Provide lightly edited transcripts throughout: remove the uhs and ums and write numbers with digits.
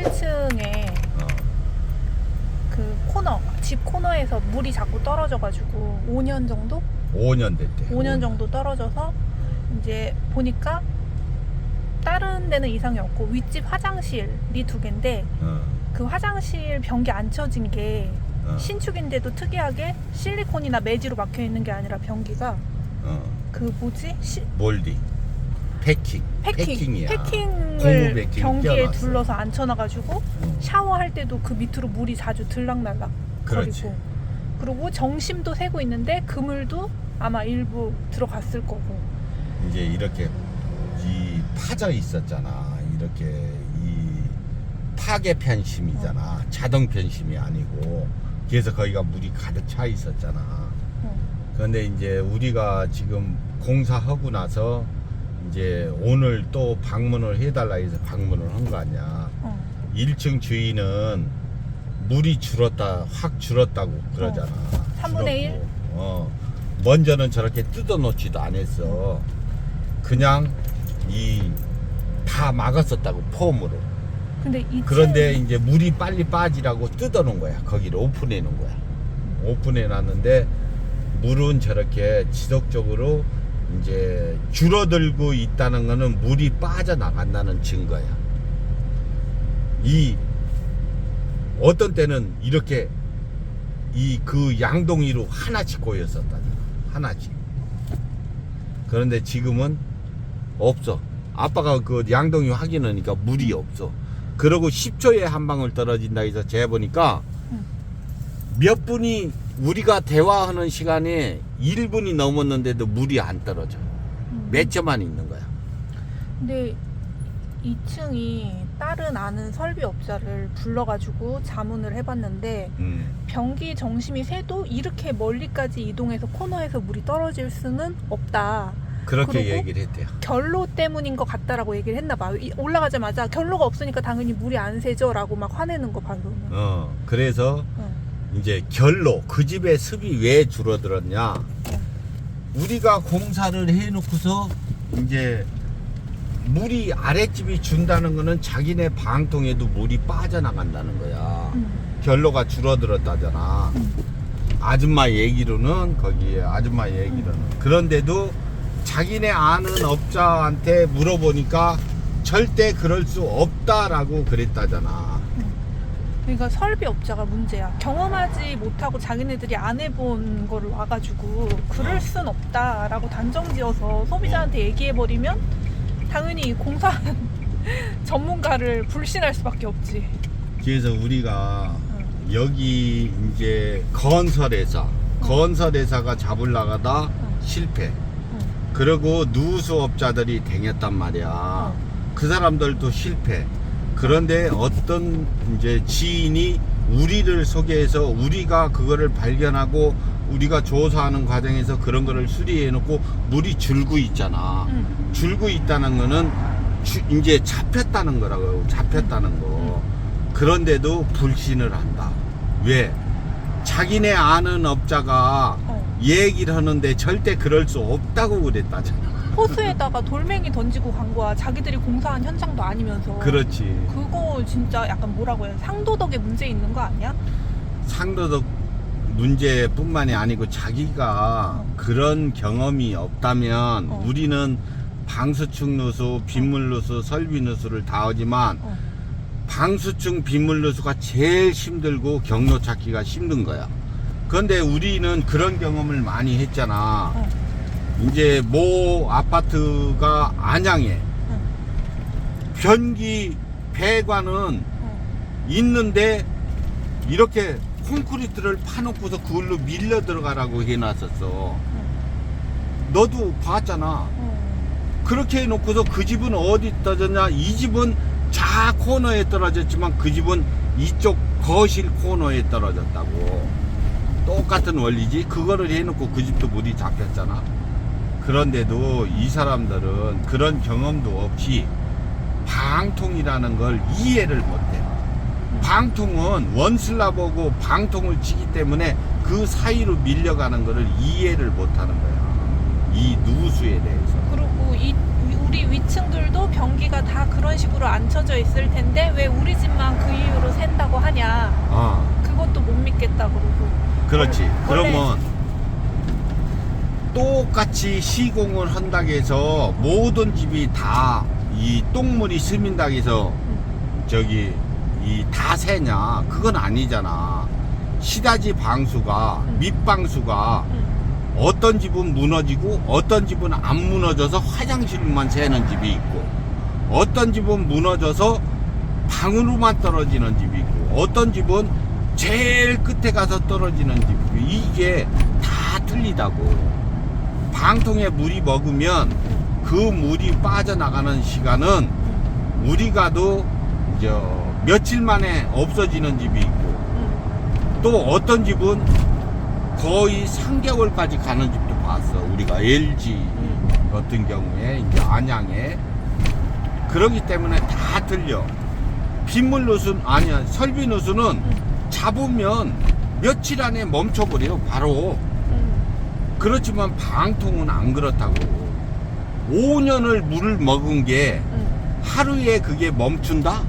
1층에 그 코너, 집 코너에서 물이 자꾸 떨어져가지고 5년 정도? 5년 됐대. 5년 정도 떨어져서 이제 보니까 다른 데는 이상이 없고 윗집 화장실이 2개인데 그 화장실 변기 안 쳐진 게 신축인데도 특이하게 실리콘이나 매지로 막혀 있는 게 아니라 변기가 그 뭐지? 몰디 패킹이야. 패킹을 고무 패킹이 변기에 껴놨어. 둘러서 안 쳐놔가지고 샤워할 때도 그 밑으로 물이 자주 들락날락 그렇지. 거리고, 그리고 정심도 새고 있는데 그물도 아마 일부 들어갔을 거고. 이제 이렇게 이 파져 있었잖아. 이렇게 이 파괴 편심이잖아. 자동 편심이 아니고. 그래서 거기가 물이 가득 차 있었잖아. 그런데 이제 우리가 지금 공사하고 나서 이제 오늘 또 방문을 해달라 해서 방문을 한 거 아니야. 1층 주인은 물이 줄었다, 확 줄었다고 그러잖아. 3분의 1? 먼저는 저렇게 뜯어놓지도 않았어. 그냥 다 막았었다고, 폼으로. 근데 그런데 이제 물이 빨리 빠지라고 뜯어놓은 거야. 거기를 오픈해 놓은 거야. 오픈해 놨는데 물은 저렇게 지속적으로 이제 줄어들고 있다는 거는 물이 빠져나간다는 증거야. 어떤 때는 이렇게 그 양동이로 하나씩 고였었다잖아. 하나씩. 그런데 지금은 없어. 아빠가 그 양동이 확인하니까 물이 없어. 그러고 10초에 한 방울 떨어진다 해서 재보니까 몇 분이 우리가 대화하는 시간에 1분이 넘었는데도 물이 안 떨어져. 몇 점만 있는 거야. 근데 2층이 다른 아는 설비업자를 불러가지고 자문을 해봤는데 변기 정심이 새도 이렇게 멀리까지 이동해서 코너에서 물이 떨어질 수는 없다. 그렇게 얘기를 했대요. 결로 때문인 것 같다라고 얘기를 했나 봐. 올라가자마자 결로가 없으니까 당연히 물이 안 새죠 라고 막 화내는 거 봐서는. 그래서 이제 결로 그 집의 습이 왜 줄어들었냐. 우리가 공사를 해놓고서 이제 물이 아랫집이 준다는 거는 자기네 방통에도 물이 빠져나간다는 거야. 결로가 줄어들었다잖아. 아줌마 얘기로는, 거기에 아줌마 얘기로는. 그런데도 자기네 아는 업자한테 물어보니까 절대 그럴 수 없다라고 그랬다잖아. 그러니까 설비업자가 문제야. 경험하지 못하고 자기네들이 안 해본 거를 와가지고 그럴 순 없다라고 단정지어서 소비자한테 얘기해버리면 당연히 공사하는 전문가를 불신할 수밖에 없지. 그래서 우리가 여기 이제 건설회사가 잡으려다가 실패. 그리고 누수업자들이 댕겼단 말이야. 그 사람들도 실패. 그런데 어떤 이제 지인이 우리를 소개해서 우리가 그거를 발견하고 우리가 조사하는 과정에서 그런 거를 수리해 놓고 물이 줄고 있잖아. 줄고 있다는 거는 이제 잡혔다는 거라고요. 잡혔다는 거. 그런데도 불신을 한다. 왜? 자기네 아는 업자가 얘기를 하는데 절대 그럴 수 없다고 그랬다잖아. 호수에다가 돌멩이 던지고 간 거야. 자기들이 공사한 현장도 아니면서. 그렇지. 그거 진짜 약간 뭐라고 해야, 상도덕에 문제 있는 거 아니야? 상도덕 문제뿐만이 아니고 자기가 그런 경험이 없다면 우리는 방수층 누수, 빗물 누수, 설비 누수를 다 하지만 방수층 빗물 누수가 제일 힘들고 경로 찾기가 힘든 거야. 그런데 우리는 그런 경험을 많이 했잖아. 이제 모 아파트가 안양에 변기 배관은 있는데 이렇게 콘크리트를 파놓고서 그걸로 밀려 들어가라고 해놨었어. 너도 봤잖아. 그렇게 해놓고서 그 집은 어디 떨어졌냐. 이 집은 좌 코너에 떨어졌지만 그 집은 이쪽 거실 코너에 떨어졌다고. 똑같은 원리지. 그거를 해놓고 그 집도 물이 잡혔잖아. 그런데도 이 사람들은 그런 경험도 없이 방통이라는 걸 이해를 못해. 방통은 원슬라보고 방통을 치기 때문에 그 사이로 밀려가는 거를 이해를 못하는 거야. 이 누수에 대해서. 그리고 우리 위층들도 변기가 다 그런 식으로 안 쳐져 있을 텐데 왜 우리 집만 그 이유로 샌다고 하냐. 그것도 못 믿겠다 그러고. 그렇지. 원래- 그러면 똑같이 시공을 한다고 해서 모든 집이 다 이 똥물이 스민다고 해서 저기 이 다 새냐? 그건 아니잖아. 시다지 방수가 밑방수가 어떤 집은 무너지고 어떤 집은 안 무너져서 화장실만 새는 집이 있고 어떤 집은 무너져서 방으로만 떨어지는 집이 있고 어떤 집은 제일 끝에 가서 떨어지는 집이 있고 이게 다 틀리다고. 방통에 물이 먹으면 그 물이 빠져나가는 시간은 우리 가도 며칠 만에 없어지는 집이 있고 또 어떤 집은 거의 3개월까지 가는 집도 봤어. 우리가 LG 같은 경우에 이제 안양에. 그러기 때문에 다 틀려. 빗물 누수 아니야 설비 누수는 잡으면 며칠 안에 멈춰버려요 바로. 그렇지만 방통은 안 그렇다고. 5년을 물을 먹은 게 하루에 그게 멈춘다?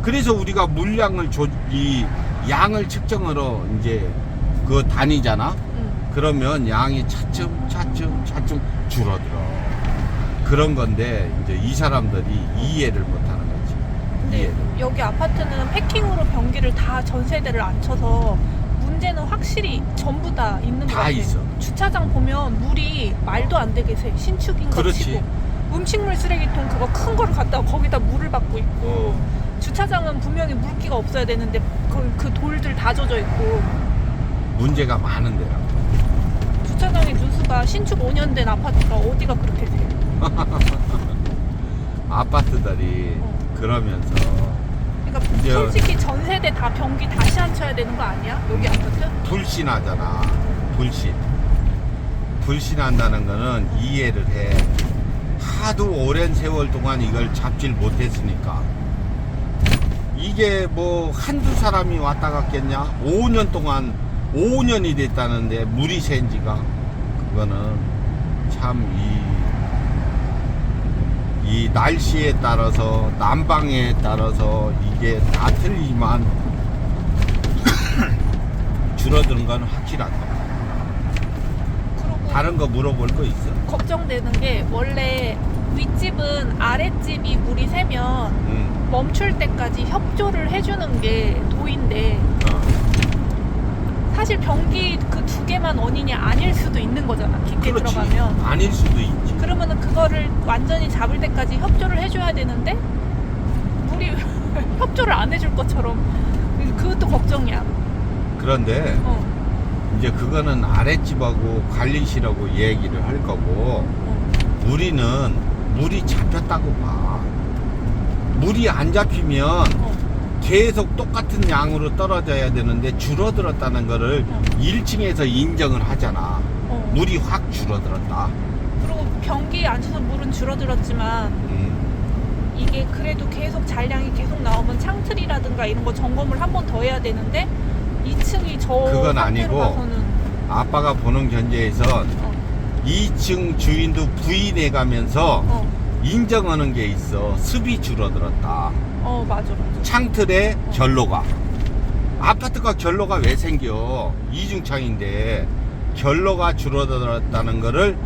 그래서 우리가 물량을 이 양을 측정하러 이제 그 다니잖아. 그러면 양이 차츰 줄어들어. 그런 건데 이제 이 사람들이 이해를 못하는 거지. 이해를. 여기 아파트는 패킹으로 변기를 다 전 세대를 안 쳐서 문제는 확실히 전부 다 있는 것 다 같아. 있어. 주차장 보면 물이 말도 안 되게 새. 신축인 것 그렇지. 치고 음식물 쓰레기통 그거 큰 거를 갖다가 거기다 물을 받고 있고 주차장은 분명히 물기가 없어야 되는데 그 돌들 다 젖어 있고 문제가 많은 데라. 주차장의 누수가 신축 5년 된 아파트가 어디가 그렇게 새? 아파트들이 그러면서 그러니까 이제- 솔직히 전 세대 다 변기 다시 안 쳐야 되는 거 아니야? 여기 아파트? 불신하잖아. 불신한다는 거는 이해를 해. 하도 오랜 세월 동안 이걸 잡질 못했으니까. 이게 뭐 한두 사람이 왔다 갔겠냐? 5년 동안 5년이 됐다는데 물이 샌 지가. 그거는 참 이 날씨에 따라서 난방에 따라서 이게 다 틀리지만 줄어드는 건 확실하다. 그리고 다른 거 물어볼 거 있어? 걱정되는 게 원래 윗집은 아랫집이 물이 새면 응. 멈출 때까지 협조를 해주는 게 도인데 사실 변기 그 2개만 원인이 아닐 수도 있는 거잖아. 깊게 그렇지. 들어가면. 아닐 수도 있지. 그러면은 그거를 완전히 잡을 때까지 협조를 해줘야 되는데 물이 협조를 안 해줄 것처럼 그것도 걱정이야. 그런데 이제 그거는 아랫집하고 관리실하고 얘기를 할 거고 우리는 물이 잡혔다고 봐. 물이 안 잡히면 계속 똑같은 양으로 떨어져야 되는데 줄어들었다는 거를 1층에서 인정을 하잖아. 물이 확 줄어들었다. 그리고 변기 안쳐서 물은 줄어들었지만 이게 그래도 계속 잔량이 계속 나오면 창틀이라든가 이런 거 점검을 한 번 더 해야 되는데 2층이 저 그건 상태로 아니고 봐서는 아빠가 보는 견제에선 2층 주인도 부인해가면서 인정하는 게 있어. 습이 줄어들었다. 맞아. 창틀에 결로가. 아파트가 결로가 왜 생겨? 이중창인데 결로가 줄어들었다는 거를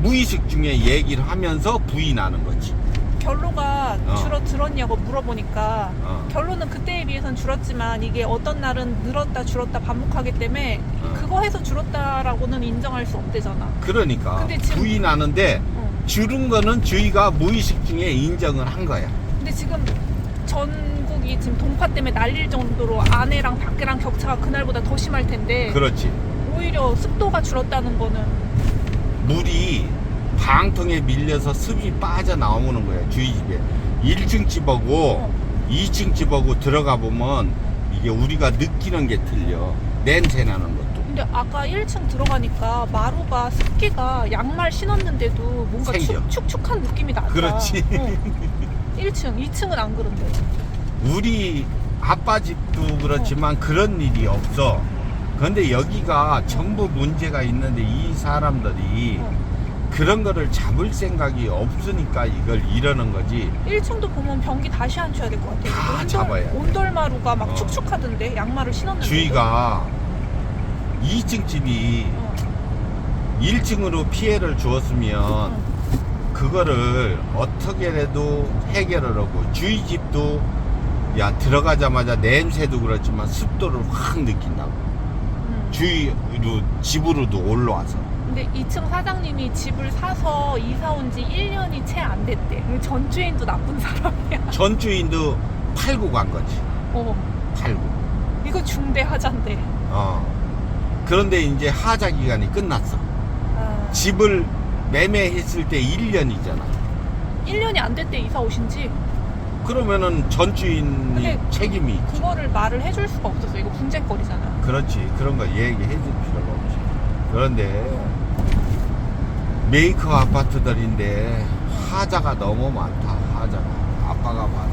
무의식 중에 얘기를 하면서 부인하는 거지. 결로가 줄어들었냐고 물어보니까 결로는 그때에 비해서는 줄었지만 이게 어떤 날은 늘었다 줄었다 반복하기 때문에 그거 해서 줄었다라고는 인정할 수 없대잖아. 그러니까 근데 지금- 부인하는데 줄은 거는 주위가 무의식 중에 인정을 한 거야. 근데 지금 전국이 지금 동파 때문에 날릴 정도로 안에랑 밖이랑 격차가 그날보다 더 심할 텐데 그렇지. 오히려 습도가 줄었다는 거는 물이 방통에 밀려서 습이 빠져나오는 거야. 주위 집에 1층 집하고 2층 집하고 들어가 보면 이게 우리가 느끼는 게 틀려. 냄새 나는 것도. 근데 아까 1층 들어가니까 마루가 습기가 양말 신었는데도 뭔가 생겨. 축축한 느낌이 나더라. 그렇지. 1층, 2층은 안 그런데. 우리 아빠 집도 그렇지만 그런 일이 없어. 그런데 여기가 전부 문제가 있는데 이 사람들이 그런 거를 잡을 생각이 없으니까 이걸 이러는 거지. 1층도 보면 변기 다시 앉혀야 될 것 같아요. 다 잡아야 돼. 온돌마루가 막 어. 축축하던데 양말을 신었는데. 주위가 2층 집이 1층으로 피해를 주었으면 그거를 어떻게라도 해결을 하고, 주위 집도 야 들어가자마자 냄새도 그렇지만 습도를 확 느낀다고. 주위로 집으로도 올라와서. 근데 2층 사장님이 집을 사서 이사 온 지 1년이 채 안 됐대. 전주인도 나쁜 사람이야. 전주인도 팔고 간 거지. 팔고. 이거 중대하자인데. 그런데 이제 하자 기간이 끝났어. 집을 매매했을 때 1년이잖아. 1년이 안 됐대 이사 오신지. 그러면은 전주인이 근데 책임이 있지. 그거를 말을 해줄 수가 없었어. 이거 분쟁거리잖아. 그렇지. 그런 거 얘기해 줄 필요가 없지. 그런데 메이커 아파트들인데 하자가 너무 많다. 하자가 아빠가 많아.